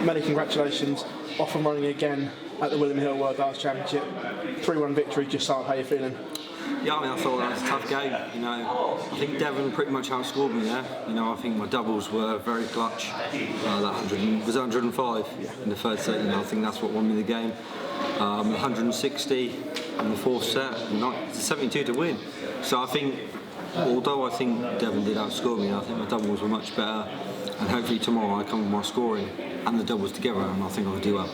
many congratulations, off and running again at the William Hill World Dance Championship. 3-1 victory, just how are you feeling? Yeah, I mean, I thought that was a tough game. I think Devon pretty much outscored me there. I think my doubles were very clutch. That 105 in the third set. I think that's what won me the game. 160 in the fourth set, and 72 to win. So I think, although I think Devon did outscore me, I think my doubles were much better. And hopefully tomorrow I come with my scoring and the doubles together, and I think I'll do well.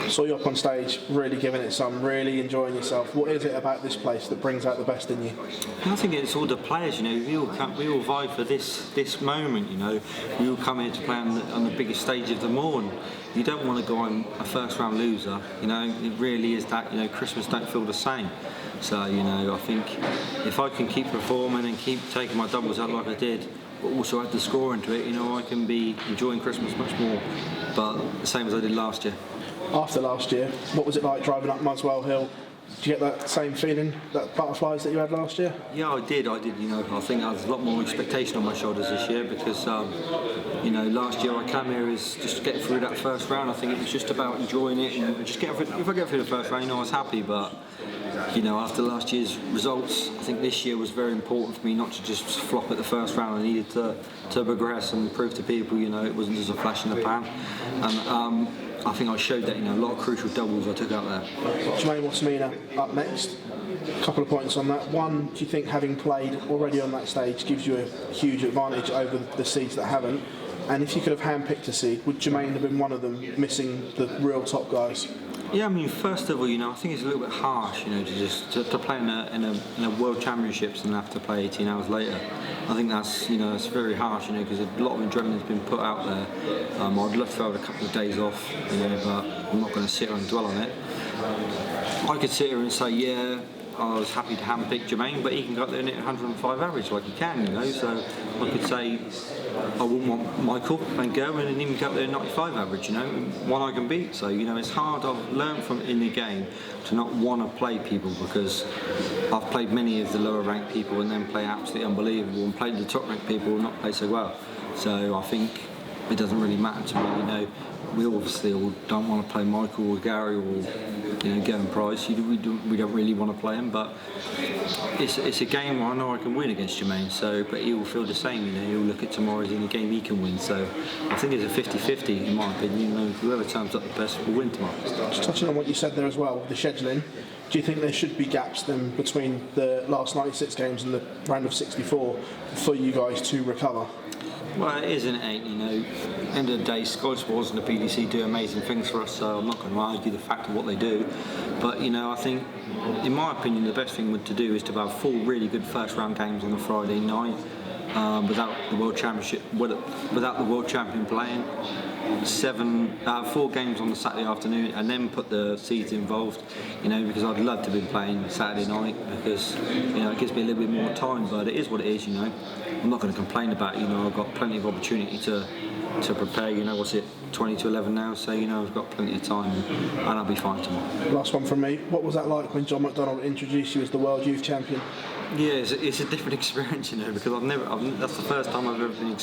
Saw you up on stage, really giving it some, really enjoying yourself. What is it about this place that brings out the best in you? I think it's all the players. We all vibe for this moment. We all come here to play on the biggest stage of them all, and you don't want to go on a first round loser. It really is that. Christmas don't feel the same. So I think if I can keep performing and keep taking my doubles out like I did, but also add the score into it, I can be enjoying Christmas much more, but the same as I did last year. After last year, what was it like driving up Muswell Hill? Did you get that same feeling, that butterflies that you had last year? Yeah, I did. I think I was a lot more expectation on my shoulders this year because, last year I came here as just getting through that first round. I think it was just about enjoying it and just getting through. If I get through the first round, I was happy, but after last year's results, I think this year was very important for me not to just flop at the first round. I needed to progress and prove to people, it wasn't just a flash in the pan. And I think I showed that, a lot of crucial doubles I took out there. Jermaine Watsamina up next. A couple of points on that. One, do you think having played already on that stage gives you a huge advantage over the seeds that haven't? And if you could have handpicked a seed, would Jermaine have been one of them, missing the real top guys? Yeah, I mean, first of all, I think it's a little bit harsh, to play in a World Championships and have to play 18 hours later. I think that's, it's very harsh, because a lot of adrenaline's been put out there. I'd love to have a couple of days off, but I'm not going to sit here and dwell on it. I could sit here and say, yeah, I was happy to handpick Jermaine, but he can go up there and hit 105 average like he can, So I could say I wouldn't want Michael Van Gerwen and him go up there 95 average, one I can beat. So it's hard. I've learned from in the game to not want to play people because I've played many of the lower ranked people and then play absolutely unbelievable and played the top ranked people and not play so well. So I think it doesn't really matter to me, We obviously all don't want to play Michael or Gary or Gavin Price. We don't really want to play him, but it's a game where I know I can win against Jermaine. So, but he will feel the same. He'll look at tomorrow as in a game he can win. So I think it's a 50-50 in my opinion. Whoever turns up the best will win tomorrow. Just touching on what you said there as well, the scheduling. Do you think there should be gaps then between the last 96 games and the round of 64 for you guys to recover? Well, it is and it ain't, End of the day, Sky Sports and the PDC do amazing things for us, so I'm not going to argue the fact of what they do. But, I think, in my opinion, the best thing to do is to have 4 really good first round games on a Friday night without the World Championship, without the World Champion playing. 4 games on the Saturday afternoon and then put the seeds involved, because I'd love to be playing Saturday night because, it gives me a little bit more time, but it is what it is, I'm not going to complain about it, I've got plenty of opportunity to prepare, what's it, 20 to 11 now, so, I've got plenty of time and I'll be fine tomorrow. Last one from me, what was that like when John McDonald introduced you as the World Youth Champion? Yeah, it's a different experience, because that's the first time I've ever been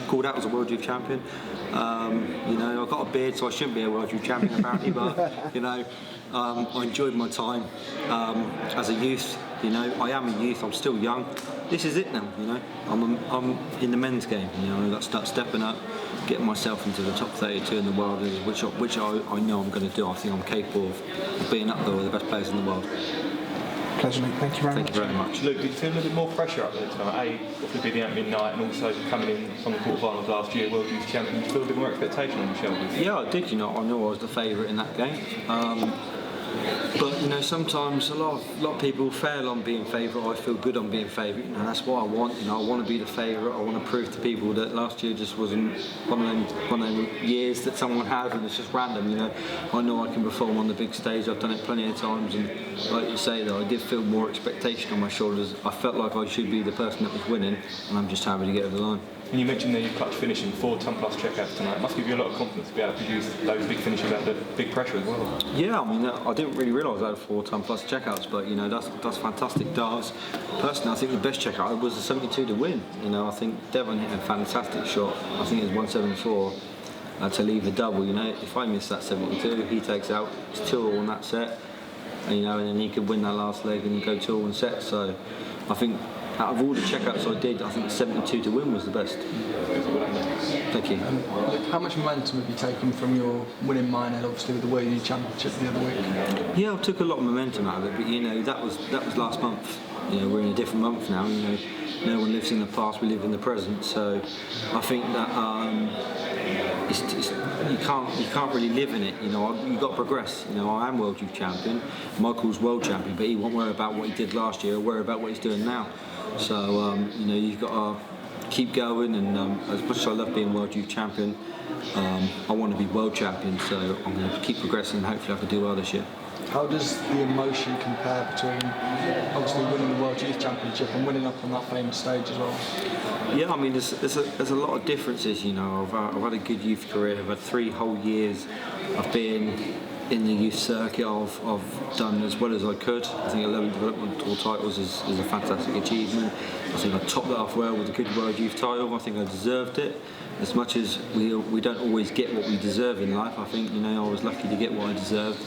called out as a World Youth Champion. I've got a beard, so I shouldn't be a World Youth Champion apparently, but, I enjoyed my time as a youth. I am a youth, I'm still young. This is it now, I'm in the men's game, I've got to start stepping up, getting myself into the top 32 in the world, which I know I'm going to do. I think I'm capable of being up there with the best players in the world. Pleasure, mate. Thank you very much. Thank you very much. Luke, did you feel a little bit more pressure up there tonight? What could be the opening night and also coming in from the quarterfinals last year, World Youth Champion, did you feel a bit more expectation on your shoulders? Yeah, I did, I knew I was the favourite in that game. But sometimes a lot of people fail on being favourite. I feel good on being favourite, and that's what I want. I want to be the favourite. I want to prove to people that last year just wasn't one of them years that someone had, and it's just random. I know I can perform on the big stage. I've done it plenty of times, and like you say, though, I did feel more expectation on my shoulders. I felt like I should be the person that was winning, and I'm just happy to get over the line. And you mentioned that you clutch finishing 4 ton plus checkouts tonight. It must give you a lot of confidence to be able to produce those big finishes under big pressure as well. Yeah, I didn't really realise I had 4 ton plus checkouts, but that's fantastic darts. Personally, I think the best checkout was the 72 to win. I think Devon hit a fantastic shot. I think it was 174. to leave a double. You know, if I miss that 72, he takes out, it's 2-all on that set, and, you know, and then he could win that last leg and go 2-all in sets. So I think out of all the checkouts I did, I think 72 to win was the best. Thank you. How much momentum have you taken from your winning Minehead, obviously with the World Youth Championship the other week? Yeah, I took a lot of momentum out of it, but you know, that was last month. You know, we're in a different month now. You know, no one lives in the past; we live in the present. So, I think that you can't really live in it. You know, you've got to progress. You know, I am World Youth Champion. Michael's World Champion, but he won't worry about what he did last year. He'll worry about what he's doing now. So, you know, you've got to keep going. And as much as I love being World Youth Champion, I want to be World Champion. So I'm going to keep progressing. And hopefully, I can do well this year. How does the emotion compare between obviously winning the World Youth Championship and winning up on that famous stage as well? Yeah, I mean, there's a lot of differences. You know, I've had a good youth career. I've had 3 whole years. I've been in the youth circuit. I've done as well as I could. I think 11 development tour titles is a fantastic achievement. I think I topped that off well with a good World Youth title. I think I deserved it. As much as we don't always get what we deserve in life, I think, you know, I was lucky to get what I deserved.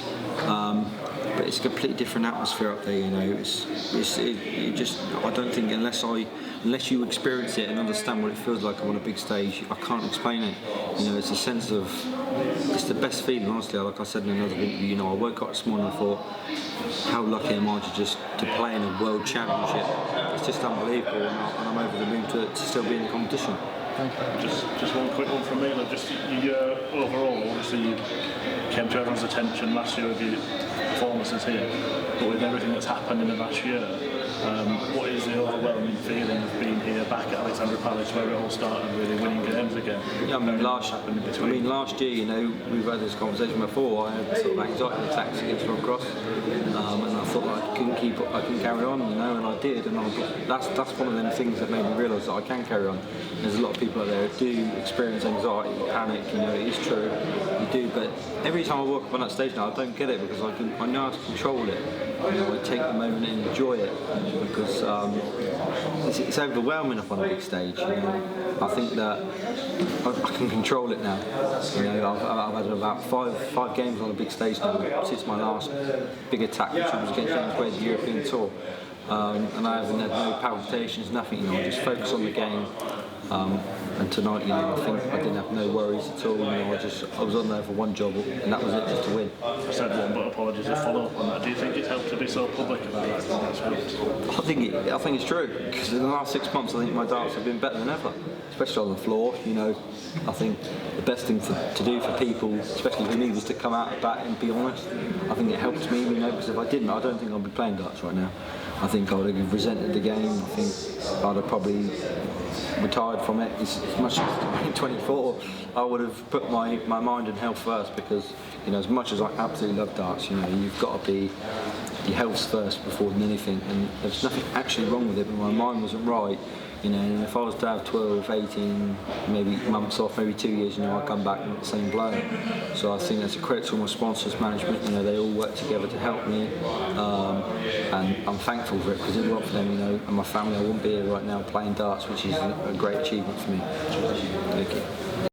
But it's a completely different atmosphere up there. You know, it just, I don't think unless you experience it and understand what it feels like on a big stage, I can't explain it. You know, it's a sense of, it's the best feeling, honestly. Like I said in another interview, you know, I woke up this morning and thought, how lucky am I to play in a World Championship? It's just unbelievable, and I'm over the moon to still be in the competition. Just one quick one from me. Like, just overall, obviously you came to everyone's attention last year with your performances here, but with everything that's happened in the last year, what is the overwhelming feeling of being here back at Alexandra Palace, where it all started, really winning games again? Yeah, I mean, last year, you know, we've had this conversation before. I had sort of anxiety attacks against Rob Cross, and I thought that I couldn't carry on, you know, and I did, and that's one of them things that made me realise that I can carry on. There's a lot of people out there who do experience anxiety, panic. You know, it is true, you do. But every time I walk up on that stage now, I don't get it because I know how to control it. You know, I take the moment and enjoy it because it's overwhelming up on a big stage. You know, I think that I can control it now. You know, I've had about five games on a big stage now since my last big attack, which was against James Wade's European Tour. And I haven't had no palpitations, nothing. You know, I just focus on the game. And tonight, you know, I think I didn't have no worries at all. You know, I was on there for one job, and that was it, just to win. I said one, but apologies to follow up on that. Do you think it's helped to be so public about that? I think it's true, because in the last 6 months, I think my darts have been better than ever, especially on the floor. You know, I think the best thing to do for people, especially for me, was to come out of bat and be honest. I think it helps me, you know, because if I didn't, I don't think I'd be playing darts right now. I think I would have resented the game. I think I'd have probably retired from it. As much as I'm 24, I would have put my mind and health first, because, you know, as much as I absolutely love darts, you know, you've got to be your health first before than anything. And there's nothing actually wrong with it, but my mind wasn't right. You know, and if I was to have 12, 18, maybe months off, maybe 2 years, you know, I'd come back with the same blow. So I think that's a credit to my sponsors, management. You know, they all work together to help me, and I'm thankful for it, because if it weren't for them, you know, and my family, I wouldn't be here right now playing darts, which is a great achievement for me. Thank you.